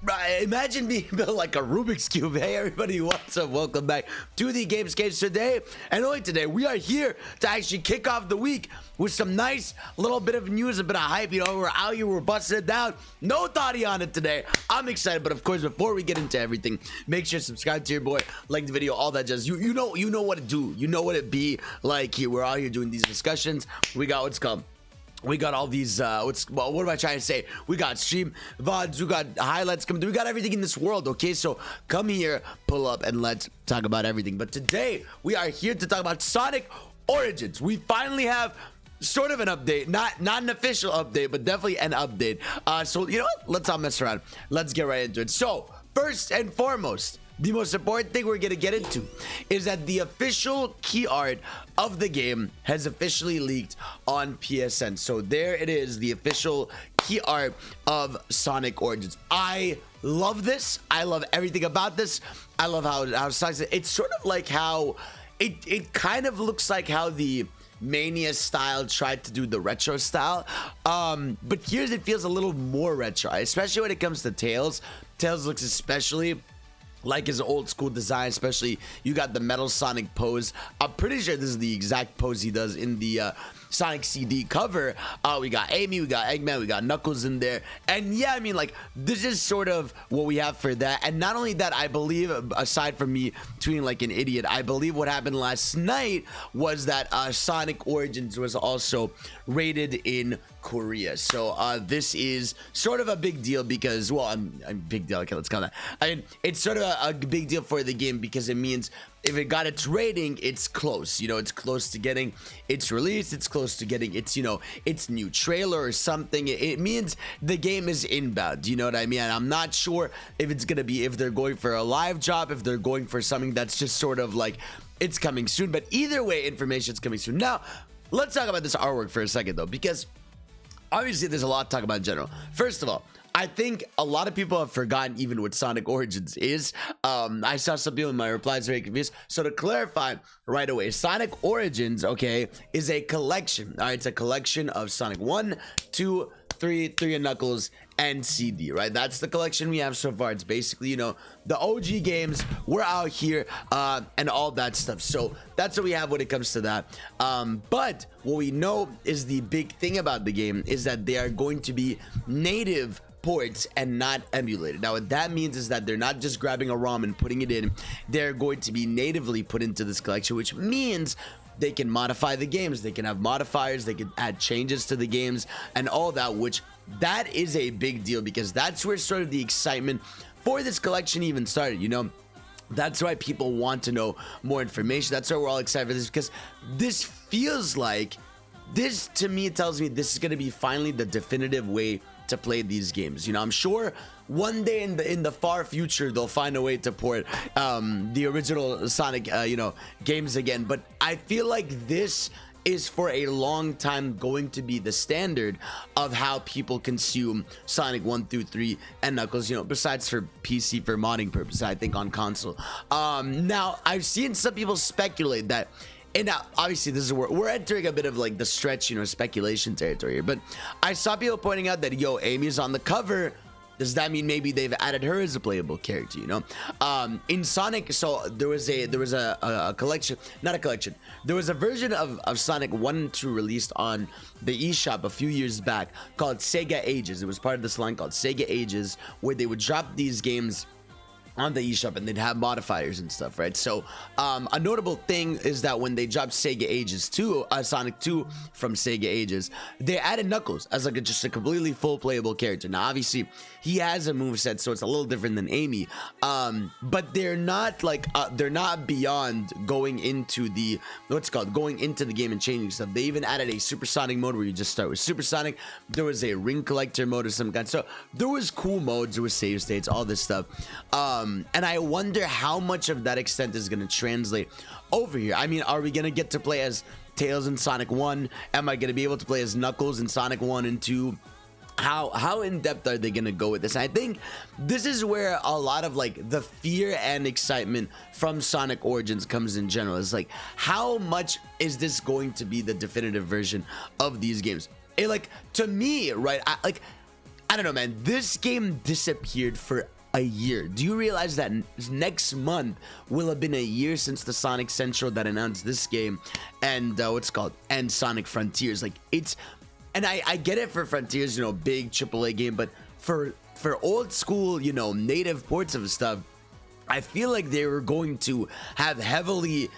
Right, imagine being built like a Rubik's Cube. Hey everybody, what's up? Welcome back to the Games Cage today. And only today, we are here to actually kick off the week with some nice little bit of news, a bit of hype. You know, we're out here, we're busting it down. No Thotty on it today. I'm excited, but of course, before we get into everything, make sure to subscribe to your boy, like the video, all that jazz. You know what to do. You know what it be like here. We're out here doing these discussions. We got what's called. We got all these what am I trying to say? We got stream VODs, we got highlights coming through, we got everything in this world. Okay, so come here, pull up, and let's talk about everything. But today we are here to talk about Sonic Origins. We finally have sort of an update, not an official update, but definitely an update. So you know what, let's not mess around, let's get right into it. So first and foremost, the most important thing we're going to get into is that the official key art of the game has officially leaked on PSN. So there it is, the official key art of Sonic Origins. I love this. I love everything about this. I love how Sonic, it's sort of like how it kind of looks like how the Mania style tried to do the retro style, but here it feels a little more retro, especially when it comes to Tails. Tails looks especially like his old school design, especially you got the Metal Sonic pose. I'm pretty sure this is the exact pose he does in the Sonic CD cover. We got Amy, we got Eggman, we got Knuckles in there, and yeah, I mean, like, this is sort of what we have for that. And not only that, I believe, aside from me tweeting like an idiot, I believe what happened last night was that Sonic Origins was also rated in Korea. So this is sort of a big deal because, well, I'm big deal. Okay, let's call that. I mean, it's sort of a big deal for the game because it means if it got its rating, it's close. You know, it's close to getting its release. It's close to getting its, you know, its new trailer or something. It means the game is inbound. You know what I mean? And I'm not sure if it's gonna be, if they're going for a live drop, if they're going for something that's just sort of like it's coming soon. But either way, information's coming soon. Now, let's talk about this artwork for a second though, because obviously there's a lot to talk about in general. First of all, I think a lot of people have forgotten even what Sonic Origins is. I saw some people in my replies very confused. So to clarify right away, Sonic Origins, okay, is a collection. All right, it's a collection of Sonic 1, 2, 3 and Knuckles, and CD, right? That's the collection we have so far. It's basically, you know, the OG games. We're out here and all that stuff. So that's what we have when it comes to that. But what we know is the big thing about the game is that they are going to be native ports and not emulated. Now what that means is that they're not just grabbing a ROM and putting it in. They're going to be natively put into this collection, which means they can modify the games, they can have modifiers, they can add changes to the games and all that, which that is a big deal because that's where sort of the excitement for this collection even started. You know, that's why people want to know more information. That's why we're all excited for this, because this feels like, this to me tells me this is going to be finally the definitive way to play these games. You know, I'm sure one day in the far future they'll find a way to port the original Sonic you know, games again, but I feel like this is for a long time going to be the standard of how people consume Sonic 1 through 3 and Knuckles, you know, besides for PC for modding purposes, I think on console. Now I've seen some people speculate that, and now obviously this is where we're entering a bit of like the stretch, you know, speculation territory here, but I saw people pointing out that, yo, Amy's on the cover. Does that mean maybe they've added her as a playable character, you know? In Sonic, so there was a collection, not a collection, there was a version of Sonic 1 and 2 released on the eShop a few years back called Sega Ages. It was part of this line called Sega Ages, where they would drop these games on the eShop and they'd have modifiers and stuff, right? So a notable thing is that when they dropped Sega Ages 2, Sonic 2 from Sega Ages, they added Knuckles as like just a completely full playable character. Now obviously he has a moveset, so it's a little different than Amy, but they're not like they're not beyond going into the going into the game and changing stuff. They even added a supersonic mode where you just start with supersonic. There was a ring collector mode of some kind, so there was cool modes, there was save states, all this stuff. And I wonder how much of that extent is going to translate over here. I mean, are we going to get to play as Tails in Sonic 1? Am I going to be able to play as Knuckles in Sonic 1 and 2? How in depth are they going to go with this? I think this is where a lot of like the fear and excitement from Sonic Origins comes in general. It's like, how much is this going to be the definitive version of these games? It, like, to me, right, I don't know, man, this game disappeared for a year. Do you realize that next month will have been a year since the Sonic Central that announced this game and what's it called, and Sonic Frontiers? Like, it's, and I get it for Frontiers, you know, big AAA game, but for old school, you know, native ports of stuff, I feel like they were going to have heavily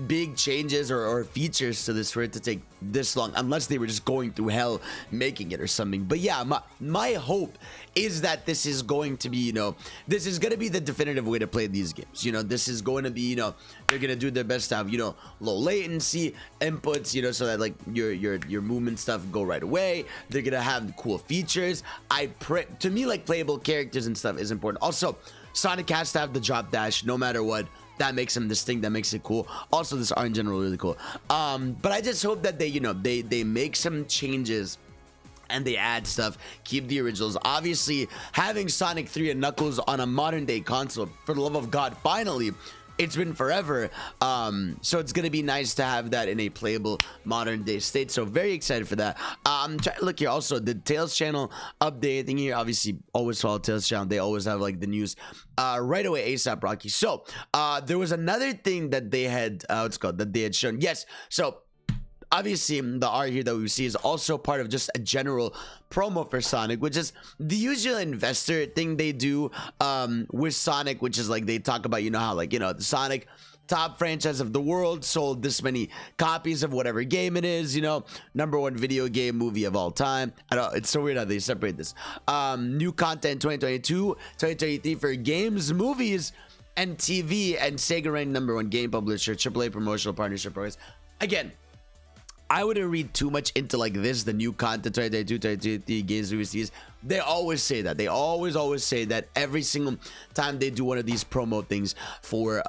big changes or features to this for it to take this long, unless they were just going through hell making it or something. But yeah, my hope is that this is going to be, you know, this is going to be the definitive way to play these games. You know, this is going to be, you know, they're going to do their best to have, you know, low latency inputs, you know, so that like your movement stuff go right away. They're going to have cool features. To me, like, playable characters and stuff is important. Also, Sonic has to have the drop dash no matter what. That makes him distinct. That makes it cool. Also, this art in general really cool. But I just hope that they, you know, they make some changes and they add stuff, keep the originals. Obviously, having Sonic 3 and Knuckles on a modern day console, for the love of God, finally. It's been forever, so it's gonna be nice to have that in a playable modern day state. So very excited for that. I'm trying to look here. Also, the Tails channel updating here. Obviously, always follow Tails channel. They always have like the news right away, ASAP Rocky. So there was another thing that they had what's called that they had shown. Yes, so obviously the art here that we see is also part of just a general promo for Sonic, which is the usual investor thing they do with Sonic, which is like they talk about, you know, how like, you know, the Sonic top franchise of the world sold this many copies of whatever game it is, you know, #1 video game movie of all time. I know it's so weird how they separate this. New content 2022 2023 for games, movies, and TV, and Sega ranked #1 game publisher, AAA promotional partnership progress. Again, I wouldn't read too much into like this, the new content 2022 games releases. They always say that. They always say that every single time they do one of these promo things for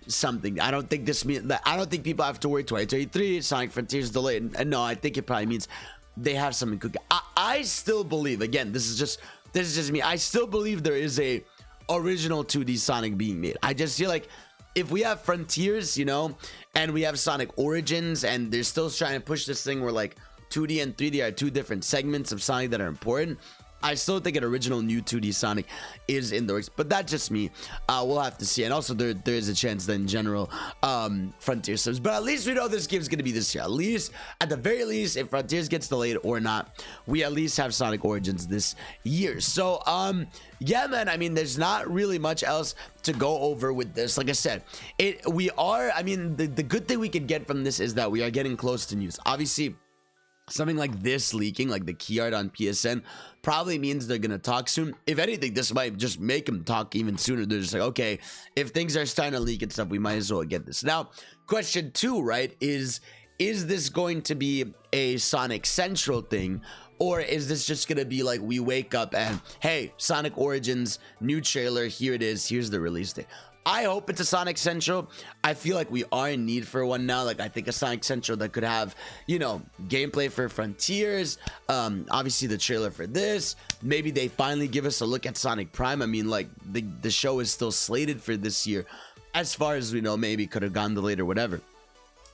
something. I don't think this means that. I don't think people have to worry 2023 Sonic Frontiers delayed. And no, I think it probably means they have something cooking. I still believe. Again, this is just me. I still believe there is a original 2D Sonic being made. I just feel like if we have Frontiers, you know, and we have Sonic Origins, and they're still trying to push this thing where like 2D and 3D are two different segments of Sonic that are important, I still think an original new 2D Sonic is in the works, but that's just me. We'll have to see. And also there is a chance that in general Frontiers subs, but at least we know this game's gonna be this year. At least, at the very least, if Frontiers gets delayed or not, we at least have Sonic Origins this year. So yeah, man, I mean, there's not really much else to go over with this. Like I said, I mean, the good thing we could get from this is that we are getting close to news. Obviously, something like this leaking, like the key art on PSN, probably means they're gonna talk soon. If anything, this might just make them talk even sooner. They're just like, okay, if things are starting to leak and stuff, we might as well get this. Now, question 2, right, is this going to be a Sonic Central thing? Or is this just gonna be like we wake up and, hey, Sonic Origins, new trailer, here it is, here's the release date? I hope it's a Sonic Central. I feel like we are in need for one now. Like, I think a Sonic Central that could have, you know, gameplay for Frontiers, obviously the trailer for this. Maybe they finally give us a look at Sonic Prime. I mean, like, the show is still slated for this year. As far as we know, maybe could have gone delayed or whatever.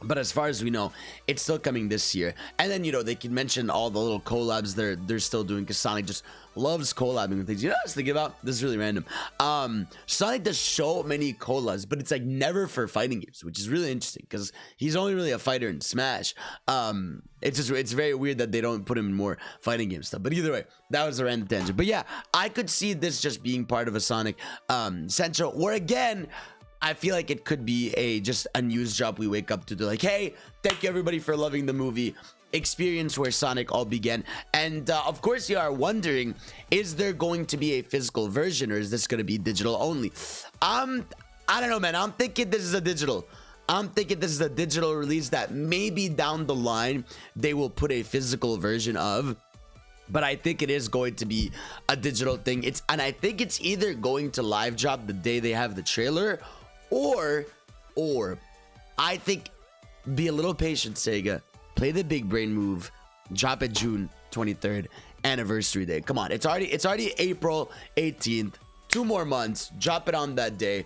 But as far as we know, it's still coming this year. And then, you know, they can mention all the little collabs they're still doing, because Sonic just loves collabing with things. You know what I was thinking about? This is really random. Sonic does so many collabs, but it's like never for fighting games, which is really interesting because he's only really a fighter in Smash. It's very weird that they don't put him in more fighting game stuff. But either way, that was a random tangent. But yeah, I could see this just being part of a Sonic Central, or again, I feel like it could be just a news drop we wake up to. They're like, hey, thank you everybody for loving the movie experience where Sonic all began. And of course you are wondering, is there going to be a physical version, or is this going to be digital only? I don't know, man. I'm thinking this is a digital. I'm thinking this is a digital release that maybe down the line they will put a physical version of. But I think it is going to be a digital thing. And I think it's either going to live drop the day they have the trailer, or I think be a little patient, Sega. Play the big brain move. Drop it June 23rd, anniversary day. Come on, it's already April 18th. 2 more months. Drop it on that day.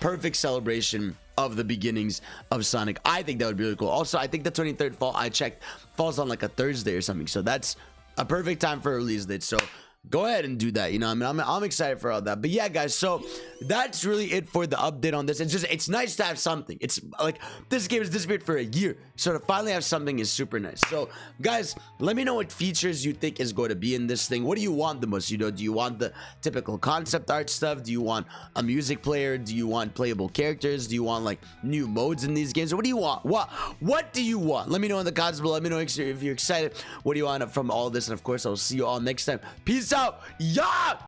Perfect celebration of the beginnings of Sonic. I think that would be really cool. Also, I think the 23rd I checked, falls on like a Thursday or something. So that's a perfect time for a release date. So go ahead and do that. You know, I mean, I'm excited for all that. But yeah, guys, so that's really it for the update on this. It's nice to have something. It's like this game has disappeared for a year, so to finally have something is super nice. So guys, let me know what features you think is going to be in this thing. What do you want the most? You know, do you want the typical concept art stuff? Do you want a music player? Do you want playable characters? Do you want like new modes in these games? Or what do you want? What do you want? Let me know in the comments below. Let me know if you're excited. What do you want from all this? And of course, I'll see you all next time. Peace out. Yeah.